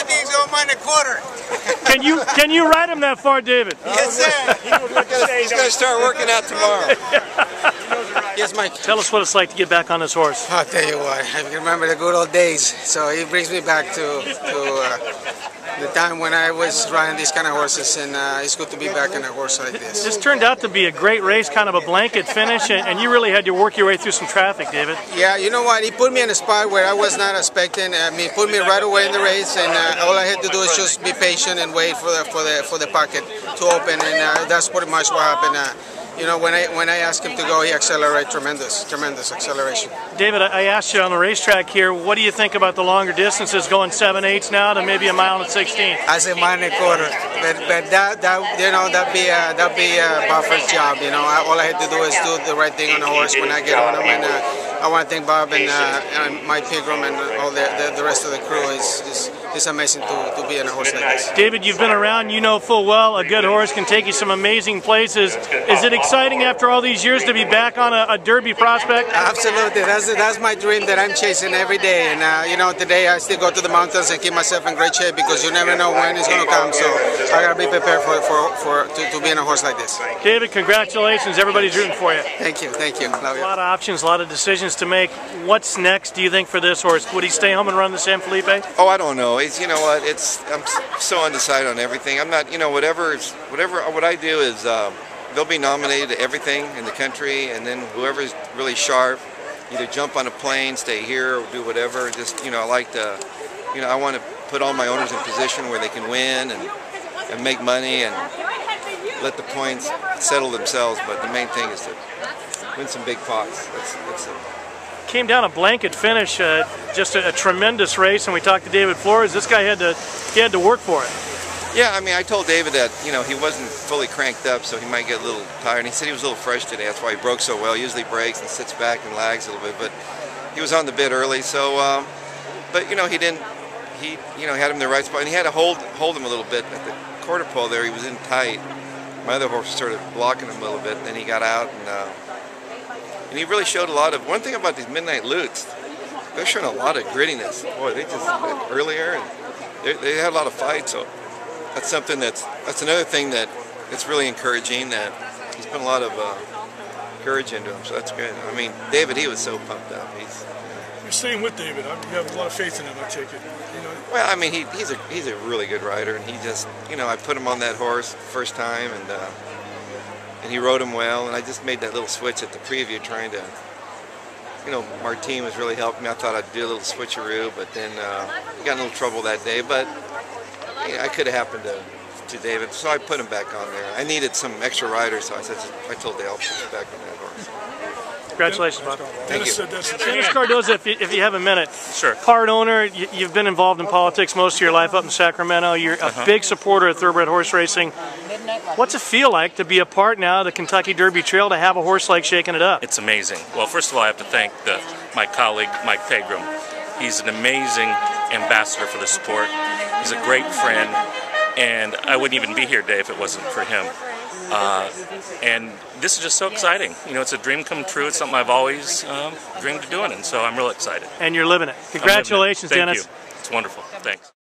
I think he's going to mind a quarter. Can you ride him that far, David? Yes, sir. He's going to start working out tomorrow. Yes, Mike. Tell us what it's like to get back on this horse. I'll tell you what, I remember the good old days. So it brings me back to the time when I was riding these kind of horses, and it's good to be back on a horse like this. This turned out to be a great race, kind of a blanket finish, and you really had to work your way through some traffic, David. Yeah, you know what? He put me in a spot where I was not expecting. I mean, put me right away in the race, and all I had to do is just be patient and wait for the pocket to open, and that's pretty much what happened. You know, when I asked him to go, he accelerated tremendous acceleration. David, I asked you on the racetrack here, what do you think about the longer distances, going 7/8 now to maybe a mile and 16? I say mile and a quarter, but that'd be Baffert's job. You know, all I had to do is do the right thing on the horse when I get on him, and I want to thank Bob and Mike Pigram and all the rest of the crew. It's amazing to be on a horse like this. David, you've been around, you know full well a good horse can take you some amazing places. Is it exciting after all these years to be back on a Derby prospect? Absolutely, that's my dream that I'm chasing every day. And you know, today I still go to the mountains and keep myself in great shape because you never know when it's going to come. So I got to be prepared to be on a horse like this. David, congratulations! Everybody's rooting for you. Thank you, thank you. Love you. A lot of options, a lot of decisions to make. What's next, do you think, for this horse? Would he stay home and run the San Felipe? Oh, I don't know. You know what? I'm so undecided on everything. I'm not. You know, whatever. What I do is they'll be nominated to everything in the country, and then whoever's really sharp, either jump on a plane, stay here, or do whatever. Just I like to. I want to put all my owners in position where they can win and make money and let the points settle themselves. But the main thing is to win some big pots. That's it. Came down a blanket finish, just a tremendous race, and we talked to David Flores. This guy had to work for it. Yeah, I mean, I told David that he wasn't fully cranked up, so he might get a little tired. And he said he was a little fresh today. That's why he broke so well. He usually breaks and sits back and lags a little bit, but he was on the bit early. So, but he didn't. He had him in the right spot, and he had to hold him a little bit at the quarter pole there. He was in tight. My other horse started blocking him a little bit, and then he got out and he really showed a lot of. One thing about these Midnight Lutes, they're showing a lot of grittiness. Boy, they just earlier, and they had a lot of fights. So that's something that's another thing that's really encouraging. That he's put a lot of courage into him. So that's good. I mean, David, he was so pumped up. You're staying with David. You have a lot of faith in him, I take it. Well, I mean, he's a really good rider, and he just I put him on that horse first time, and he rode him well, and I just made that little switch at the preview trying to, Martine was really helping me. I thought I'd do a little switcheroo, but then he got in a little trouble that day, but I could have happened to David, so I put him back on there. I needed some extra riders, so I told Dale to put him back on that horse. Congratulations, Bob. Thank you. Dennis Cardoza, if you have a minute. Sure. Part owner, you've been involved in politics most of your life up in Sacramento. You're a big supporter of thoroughbred horse racing. What's it feel like to be a part now of the Kentucky Derby Trail, to have a horse like Shakin' It Up? It's amazing. Well, first of all, I have to thank my colleague, Mike Pigram. He's an amazing ambassador for the sport. He's a great friend, and I wouldn't even be here today if it wasn't for him. And this is just so exciting. It's a dream come true. It's something I've always dreamed of doing, and so I'm real excited. And you're living it. Congratulations, Thank Dennis. you. It's wonderful. Thanks.